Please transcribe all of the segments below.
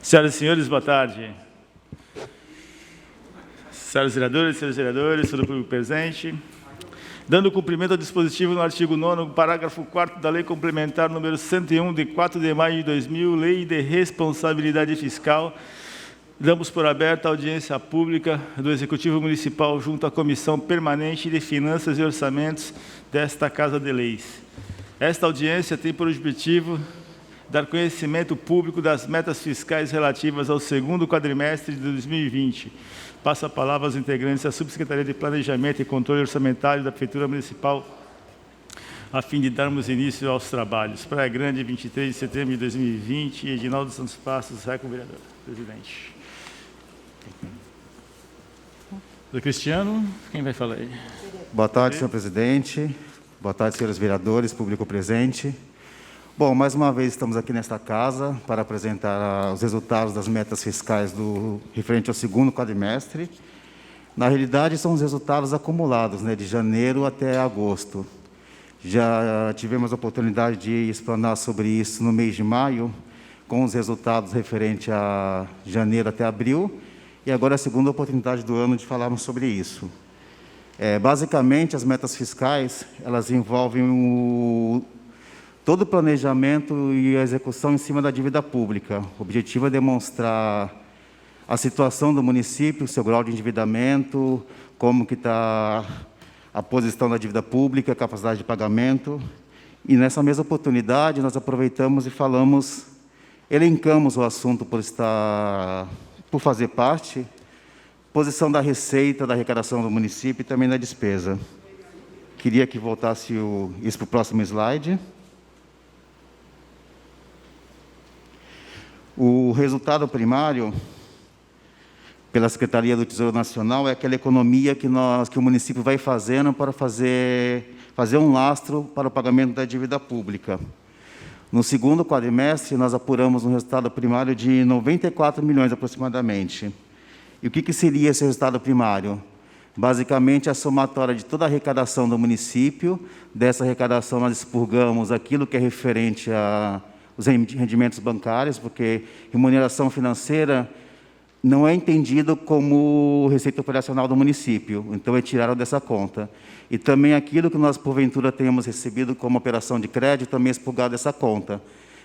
Senhoras e senhores, boa tarde. Senhoras vereadoras, senhores vereadores, todo o público presente. Dando cumprimento ao dispositivo no artigo 9º, parágrafo 4º da Lei Complementar número 101, de 4 de maio de 2000, Lei de Responsabilidade Fiscal, damos por aberta a audiência pública do Executivo Municipal junto à Comissão Permanente de Finanças e Orçamentos desta Casa de Leis. Esta audiência tem por objetivo dar conhecimento público das metas fiscais relativas ao segundo quadrimestre de 2020. Passo a palavra aos integrantes da Subsecretaria de Planejamento e Controle Orçamentário da Prefeitura Municipal, a fim de darmos início aos trabalhos. Praia Grande, 23 de setembro de 2020, Edinaldo Santos Passos, Reco, vereador. Presidente. Do Cristiano, quem vai falar aí? Boa tarde, senhor presidente. Boa tarde, senhores vereadores, público presente. Bom, mais uma vez estamos aqui nesta casa para apresentar os resultados das metas fiscais referente ao segundo quadrimestre. Na realidade, são os resultados acumulados, de janeiro até agosto. Já tivemos a oportunidade de explanar sobre isso no mês de maio, com os resultados referentes a janeiro até abril, e agora é a segunda oportunidade do ano de falarmos sobre isso. Basicamente, as metas fiscais, elas envolvem todo o planejamento e a execução em cima da dívida pública. O objetivo é demonstrar a situação do município, o seu grau de endividamento, como que está a posição da dívida pública, a capacidade de pagamento. E nessa mesma oportunidade, nós aproveitamos e elencamos o assunto por fazer parte, posição da receita, da arrecadação do município e também da despesa. Queria que voltasse isso para o próximo slide. O resultado primário, pela Secretaria do Tesouro Nacional, é aquela economia que o município vai fazendo para fazer um lastro para o pagamento da dívida pública. No segundo quadrimestre, nós apuramos um resultado primário de 94 milhões aproximadamente. E o que seria esse resultado primário? Basicamente, a somatória de toda a arrecadação do município. Dessa arrecadação, nós expurgamos aquilo que é referente os rendimentos bancários, porque remuneração financeira não é entendido como receita operacional do município, então é tirado dessa conta. E também aquilo que nós, porventura, tenhamos recebido como operação de crédito, também é expurgado dessa conta.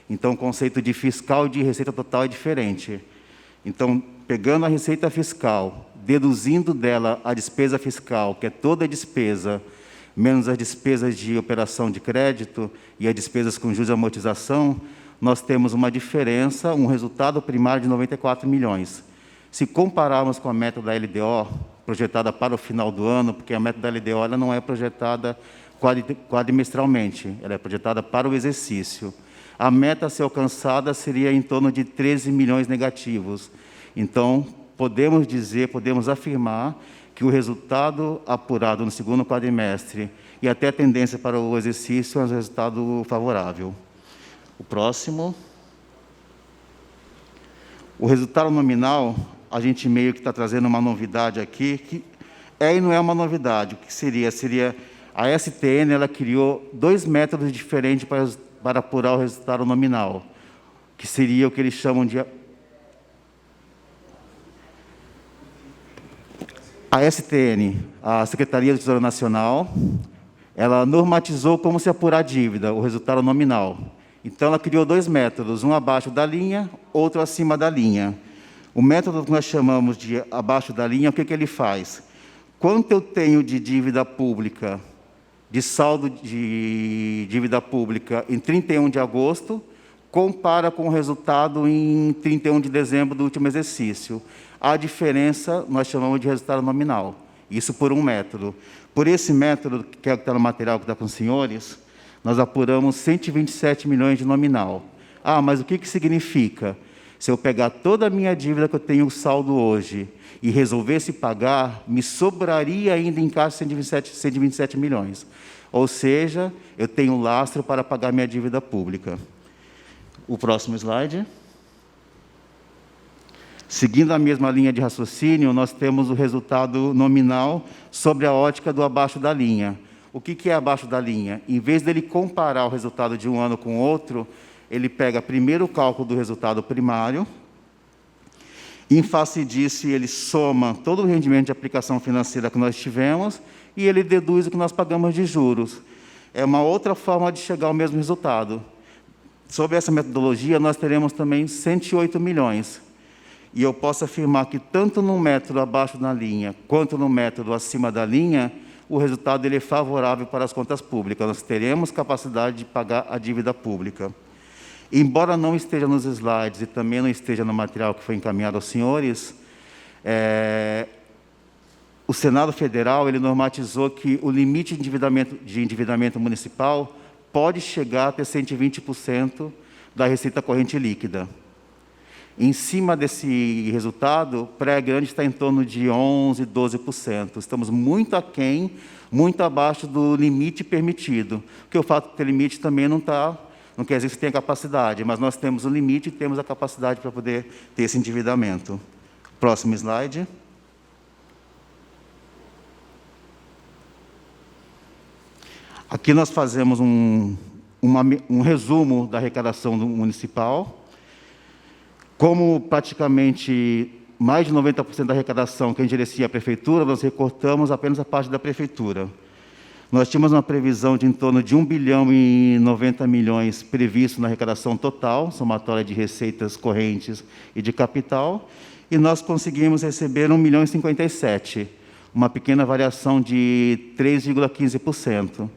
Então, o conceito de fiscal e de receita total é diferente. Então, pegando a receita fiscal, deduzindo dela a despesa fiscal, que é toda a despesa, menos as despesas de operação de crédito e as despesas com juros e amortização, nós temos uma diferença, um resultado primário de 94 milhões. Se compararmos com a meta da LDO, projetada para o final do ano, porque a meta da LDO ela não é projetada quadrimestralmente, ela é projetada para o exercício. A meta a ser alcançada seria em torno de 13 milhões negativos. Então, podemos afirmar que o resultado apurado no segundo quadrimestre e até a tendência para o exercício é um resultado favorável. O próximo. O resultado nominal, a gente meio que está trazendo uma novidade aqui, que e não é uma novidade. O que seria? Seria a STN, ela criou 2 métodos diferentes para apurar o resultado nominal, que seria o que eles chamam de... A STN, a Secretaria do Tesouro Nacional, ela normatizou como se apurar a dívida, o resultado nominal. Então, ela criou 2 métodos, um abaixo da linha, outro acima da linha. O método que nós chamamos de abaixo da linha, o que ele faz? Quanto eu tenho de dívida pública, de saldo de dívida pública em 31 de agosto, compara com o resultado em 31 de dezembro do último exercício. A diferença nós chamamos de resultado nominal. Isso por um método. Por esse método, que é o que está no material que está com os senhores, nós apuramos 127 milhões de nominal. Mas o que significa? Se eu pegar toda a minha dívida que eu tenho saldo hoje e resolvesse pagar, me sobraria ainda em caixa 127 milhões. Ou seja, eu tenho lastro para pagar minha dívida pública. O próximo slide. Seguindo a mesma linha de raciocínio, nós temos o resultado nominal sobre a ótica do abaixo da linha. O que é abaixo da linha? Em vez dele comparar o resultado de um ano com o outro, ele pega primeiro o cálculo do resultado primário, Em face disso, ele soma todo o rendimento de aplicação financeira que nós tivemos e ele deduz o que nós pagamos de juros. É uma outra forma de chegar ao mesmo resultado. Sob essa metodologia, nós teremos também 108 milhões. E eu posso afirmar que tanto no método abaixo da linha, quanto no método acima da linha, o resultado ele é favorável para as contas públicas. Nós teremos capacidade de pagar a dívida pública. Embora não esteja nos slides e também não esteja no material que foi encaminhado aos senhores, o Senado Federal ele normatizou que o limite de endividamento municipal pode chegar até 120% da receita corrente líquida. Em cima desse resultado, Praia Grande está em torno de 11%, 12%. Estamos muito aquém, muito abaixo do limite permitido. Porque o fato de ter limite também não quer dizer que você tenha capacidade, mas nós temos o limite e temos a capacidade para poder ter esse endividamento. Próximo slide. Aqui nós fazemos um resumo da arrecadação municipal. Como praticamente mais de 90% da arrecadação que enderecia a prefeitura, nós recortamos apenas a parte da prefeitura. Nós tínhamos uma previsão de em torno de 1 bilhão e 90 milhões previsto na arrecadação total, somatória de receitas correntes e de capital, e nós conseguimos receber 1 milhão e 57, uma pequena variação de 3,15%.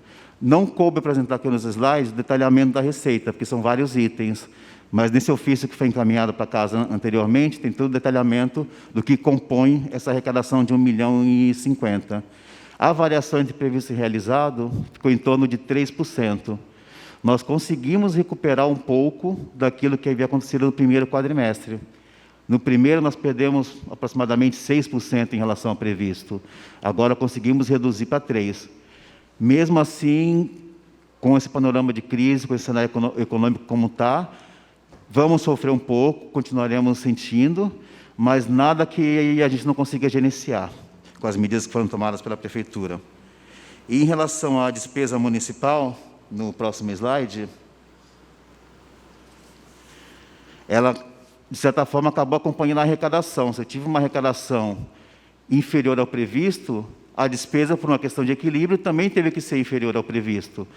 Não coube apresentar aqui nos slides o detalhamento da receita, porque são vários itens, mas nesse ofício que foi encaminhado para casa anteriormente, tem todo o detalhamento do que compõe essa arrecadação de 1 milhão e 50. A variação entre previsto e realizado ficou em torno de 3%. Nós conseguimos recuperar um pouco daquilo que havia acontecido no primeiro quadrimestre. No primeiro, nós perdemos aproximadamente 6% em relação ao previsto. Agora, conseguimos reduzir para 3%. Mesmo assim, com esse panorama de crise, com esse cenário econômico como está, vamos sofrer um pouco, continuaremos sentindo, mas nada que a gente não consiga gerenciar, com as medidas que foram tomadas pela Prefeitura. E em relação à despesa municipal, no próximo slide, ela, de certa forma, acabou acompanhando a arrecadação. Se eu tive uma arrecadação inferior ao previsto, a despesa, por uma questão de equilíbrio, também teve que ser inferior ao previsto.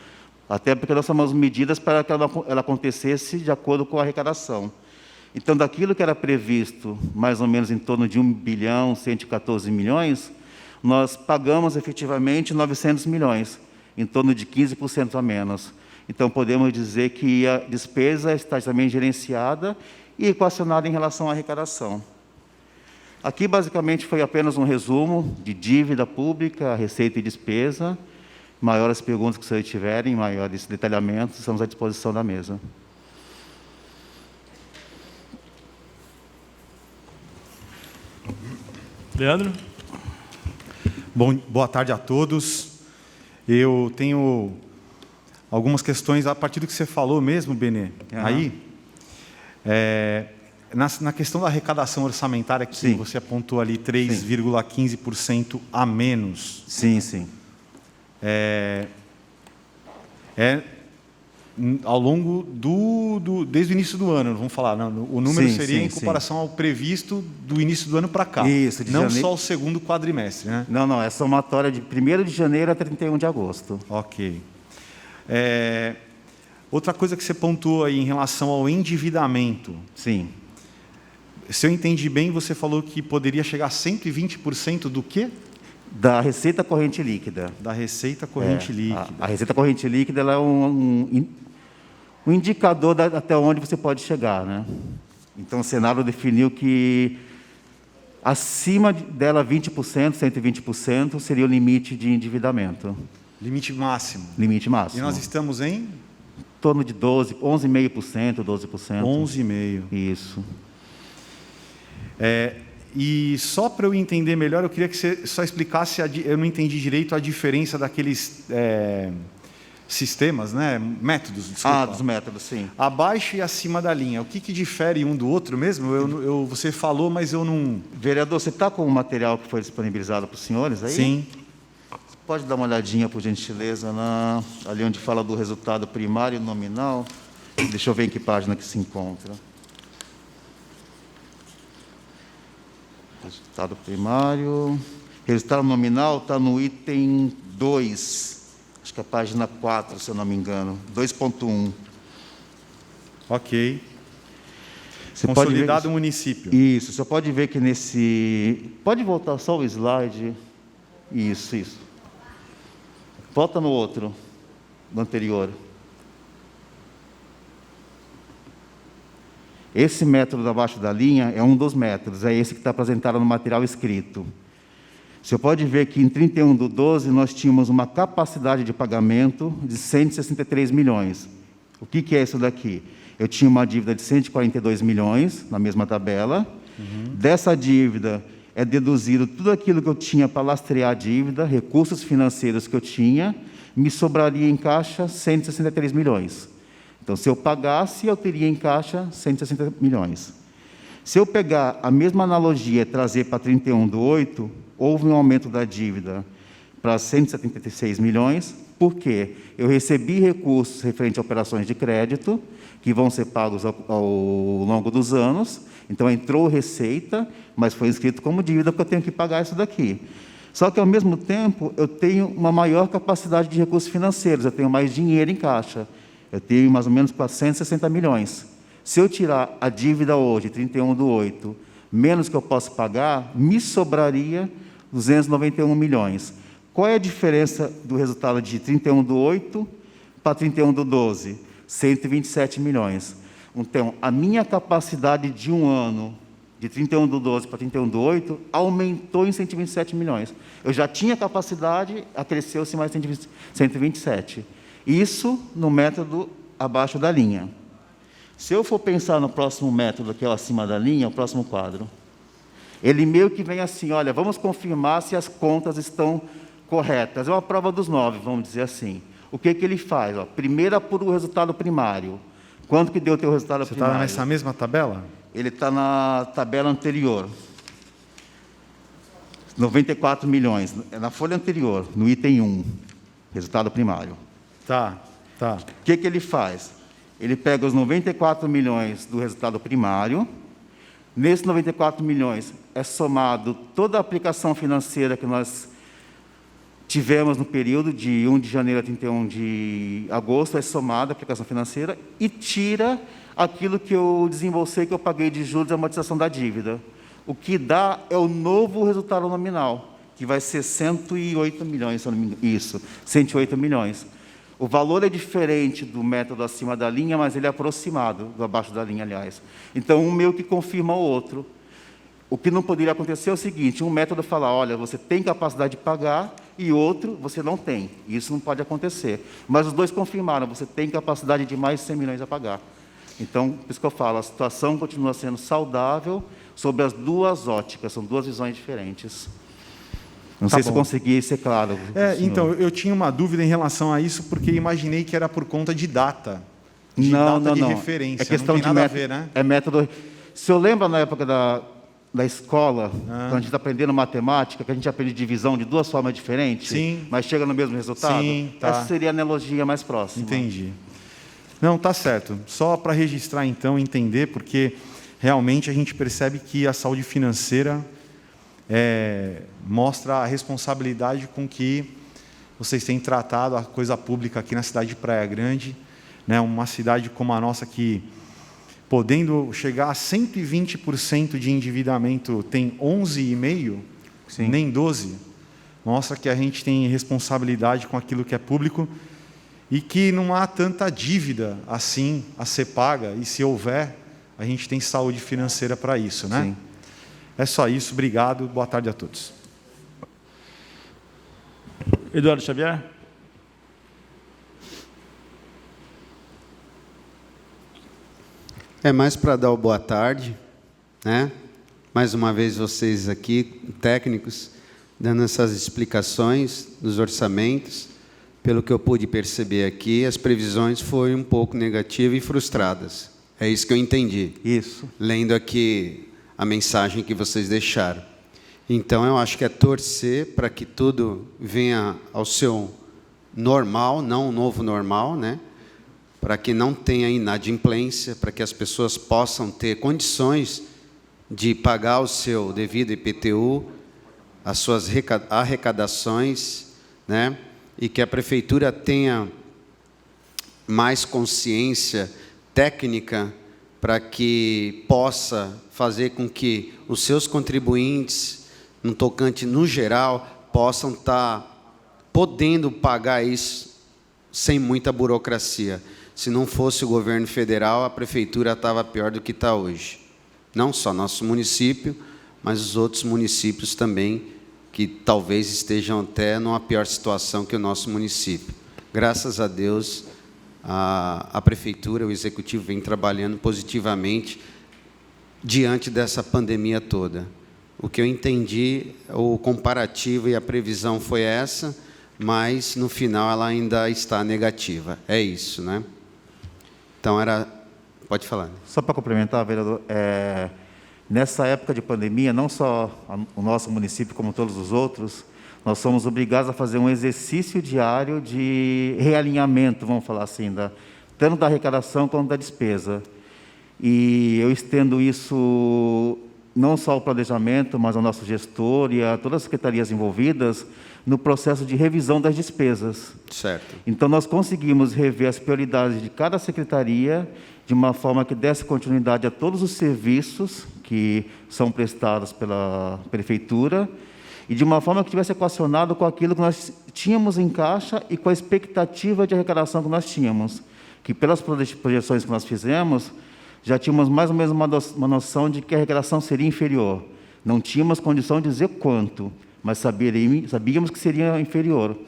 Até porque nós tomamos medidas para que ela acontecesse de acordo com a arrecadação. Então, daquilo que era previsto, mais ou menos em torno de 1 bilhão, 114 milhões, nós pagamos efetivamente 900 milhões, em torno de 15% a menos. Então, podemos dizer que a despesa está também gerenciada e equacionada em relação à arrecadação. Aqui, basicamente, foi apenas um resumo de dívida pública, receita e despesa. Maiores perguntas que vocês tiverem, maiores detalhamentos, estamos à disposição da mesa. Leandro? Bom, boa tarde a todos. Eu tenho algumas questões a partir do que você falou mesmo, Benê. Aí, na questão da arrecadação orçamentária, que Sim. você apontou ali 3,15% a menos. Sim, sim. Ao longo desde o início do ano, vamos falar, não, o número Sim, seria sim, em comparação ao previsto do início do ano para cá. Isso, de não janeiro. só o segundo quadrimestre, né? Não, é somatória de 1º de janeiro a 31 de agosto. Ok. Outra coisa que você pontuou aí em relação ao endividamento. Sim. Se eu entendi bem, você falou que poderia chegar a 120% do quê? Da receita corrente líquida. Da receita corrente líquida. A receita corrente líquida ela é um indicador até onde você pode chegar, né? Então, o Senado definiu que acima dela 20%, 120%, seria o limite de endividamento. Limite máximo. Limite máximo. E nós estamos em? Em torno de 11,5%, 12%. 11,5%. Isso. E só para eu entender melhor, eu queria que você só explicasse, eu não entendi direito a diferença daqueles sistemas, né? Métodos, desculpa. Dos métodos, sim. Abaixo e acima da linha. O que difere um do outro mesmo? Você falou, mas eu não... Vereador, você está com o material que foi disponibilizado para os senhores aí? Sim. Você pode dar uma olhadinha, por gentileza, ali onde fala do resultado primário e nominal. Deixa eu ver em que página que se encontra. Resultado primário. Resultado nominal está no item 2. Acho que é a página 4, se eu não me engano. 2.1. Ok. Você Consolidado pode ver... município. Isso, você pode ver que nesse... Pode voltar só o slide. Isso. Volta no outro, no anterior. Esse método abaixo da linha é um dos métodos, é esse que está apresentado no material escrito. Você pode ver que em 31/12 nós tínhamos uma capacidade de pagamento de 163 milhões. O que é isso daqui? Eu tinha uma dívida de 142 milhões, na mesma tabela. Dessa dívida é deduzido tudo aquilo que eu tinha para lastrear a dívida, recursos financeiros que eu tinha, me sobraria em caixa 163 milhões. Então, se eu pagasse, eu teria em caixa 160 milhões. Se eu pegar a mesma analogia e trazer para 31/8, houve um aumento da dívida para 176 milhões, porque eu recebi recursos referentes a operações de crédito, que vão ser pagos ao longo dos anos. Então, entrou receita, mas foi inscrito como dívida, porque eu tenho que pagar isso daqui. Só que, ao mesmo tempo, eu tenho uma maior capacidade de recursos financeiros, eu tenho mais dinheiro em caixa. Eu tenho mais ou menos 460 milhões. Se eu tirar a dívida hoje, 31/8, menos que eu posso pagar, me sobraria 291 milhões. Qual é a diferença do resultado de 31/8 para 31/12? 127 milhões. Então, a minha capacidade de um ano, de 31/12 para 31/8, aumentou em 127 milhões. Eu já tinha capacidade, acresceu-se mais 127. Isso no método abaixo da linha. Se eu for pensar no próximo método, que é o acima da linha, o próximo quadro, ele meio que vem assim, olha, vamos confirmar se as contas estão corretas. É uma prova dos 9, vamos dizer assim. O que ele faz? Primeiro apura o resultado primário. Quanto que deu o teu resultado primário? Você está nessa mesma tabela? Ele está na tabela anterior. 94 milhões. É na folha anterior, no item 1. Resultado primário. Tá. O que ele faz? Ele pega os 94 milhões do resultado primário. Nesses 94 milhões é somado toda a aplicação financeira que nós tivemos no período de 1 de janeiro a 31 de agosto, é somada a aplicação financeira e tira aquilo que eu desembolsei, que eu paguei de juros e amortização da dívida. O que dá é o novo resultado nominal, que vai ser 108 milhões, se eu não me engano. Isso, 108 milhões. O valor é diferente do método acima da linha, mas ele é aproximado do abaixo da linha, aliás. Então, um meio que confirma o outro. O que não poderia acontecer é o seguinte, um método fala, olha, você tem capacidade de pagar, e outro, você não tem. Isso não pode acontecer. Mas os dois confirmaram, você tem capacidade de mais de 100 milhões a pagar. Então, por isso que eu falo, a situação continua sendo saudável sobre as duas óticas, são duas visões diferentes. Não sei se eu consegui ser claro. Então, eu tinha uma dúvida em relação a isso, porque imaginei que era por conta de data. Não. Referência. É questão não tem de nada método, a ver, né? É método... Se eu lembro na época da escola, quando a gente está aprendendo matemática, que a gente aprende divisão de duas formas diferentes, sim, mas chega no mesmo resultado, sim, tá. Essa seria a analogia mais próxima. Entendi. Não, tá certo. Só para registrar, então, entender, porque realmente a gente percebe que a saúde financeira mostra a responsabilidade com que vocês têm tratado a coisa pública aqui na cidade de Praia Grande, né? Uma cidade como a nossa que, podendo chegar a 120% de endividamento, tem 11,5%, nem 12%, mostra que a gente tem responsabilidade com aquilo que é público e que não há tanta dívida assim a ser paga, e se houver, a gente tem saúde financeira para isso, né? Sim. É só isso, obrigado, boa tarde a todos. Eduardo Xavier. É mais para dar o boa tarde, né? Mais uma vez vocês aqui, técnicos, dando essas explicações dos orçamentos. Pelo que eu pude perceber aqui, as previsões foram um pouco negativas e frustradas. É isso que eu entendi. Isso. Lendo aqui a mensagem que vocês deixaram. Então, eu acho que é torcer para que tudo venha ao seu normal, não um novo normal, né? Para que não tenha inadimplência, para que as pessoas possam ter condições de pagar o seu devido IPTU, as suas arrecadações, né? E que a prefeitura tenha mais consciência técnica para que possa fazer com que os seus contribuintes, no tocante no geral, possam estar podendo pagar isso sem muita burocracia. Se não fosse o governo federal, a prefeitura estava pior do que está hoje. Não só nosso município, mas os outros municípios também, que talvez estejam até numa pior situação que o nosso município. Graças a Deus, a prefeitura, o executivo vem trabalhando positivamente diante dessa pandemia toda. O que eu entendi, o comparativo e a previsão foi essa, mas no final ela ainda está negativa. É isso, né? Então era... Pode falar. Só para complementar, vereador, nessa época de pandemia, não só o nosso município, como todos os outros, nós somos obrigados a fazer um exercício diário de realinhamento, vamos falar assim, tanto da arrecadação quanto da despesa. E eu estendo isso não só ao planejamento, mas ao nosso gestor e a todas as secretarias envolvidas no processo de revisão das despesas. Certo. Então, nós conseguimos rever as prioridades de cada secretaria de uma forma que desse continuidade a todos os serviços que são prestados pela prefeitura e de uma forma que tivesse equacionado com aquilo que nós tínhamos em caixa e com a expectativa de arrecadação que nós tínhamos, que pelas projeções que nós fizemos, já tínhamos mais ou menos uma noção de que a arrecadação seria inferior. Não tínhamos condição de dizer quanto, mas sabíamos que seria inferior.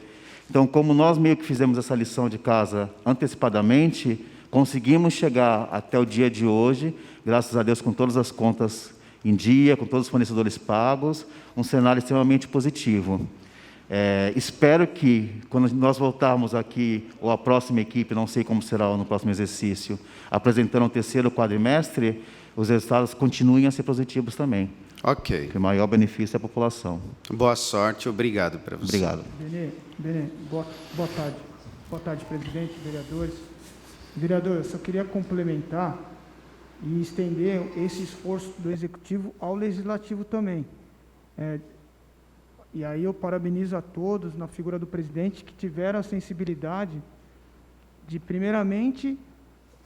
Então, como nós meio que fizemos essa lição de casa antecipadamente, conseguimos chegar até o dia de hoje, graças a Deus, com todas as contas em dia, com todos os fornecedores pagos, um cenário extremamente positivo. Espero que, quando nós voltarmos aqui, ou a próxima equipe, não sei como será no próximo exercício, apresentando o terceiro quadrimestre, os resultados continuem a ser positivos também. Ok. Que o maior benefício é a população. Boa sorte, obrigado para você. Obrigado. Benê, boa tarde. Boa tarde, presidente, vereadores. Vereador, eu só queria complementar e estender esse esforço do Executivo ao Legislativo também. E aí eu parabenizo a todos, na figura do presidente, que tiveram a sensibilidade de, primeiramente,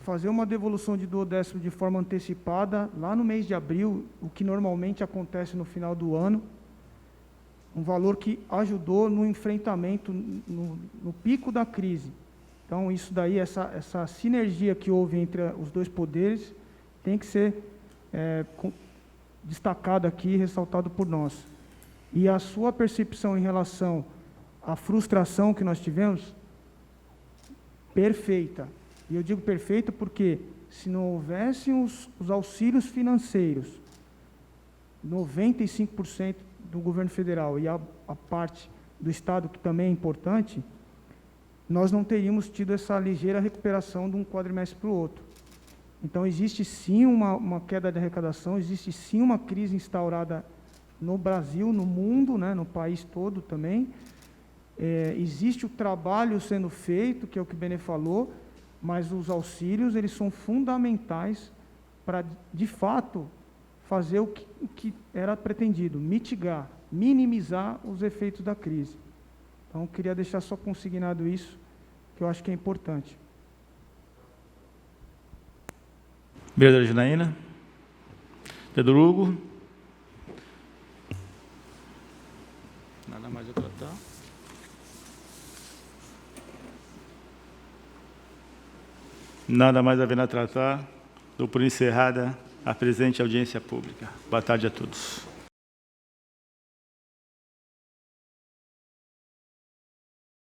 fazer uma devolução de duodécimo de forma antecipada, lá no mês de abril, o que normalmente acontece no final do ano, um valor que ajudou no enfrentamento, no pico da crise. Então, isso daí, essa sinergia que houve entre os dois poderes, tem que ser destacado aqui, ressaltado por nós. E a sua percepção em relação à frustração que nós tivemos, perfeita. E eu digo perfeita porque, se não houvessem os auxílios financeiros, 95% do governo federal e a parte do Estado, que também é importante, nós não teríamos tido essa ligeira recuperação de um quadrimestre para o outro. Então, existe sim uma queda de arrecadação, existe sim uma crise instaurada no Brasil, no mundo, né, no país todo também. Existe o trabalho sendo feito, que é o que o Benê falou, mas os auxílios, eles são fundamentais para, de fato, fazer o que era pretendido, mitigar, minimizar os efeitos da crise. Então, eu queria deixar só consignado isso, que eu acho que é importante. Vereadora Janaína. Vereador Hugo. Nada mais a tratar. Nada mais havendo a tratar, dou por encerrada a presente audiência pública. Boa tarde a todos.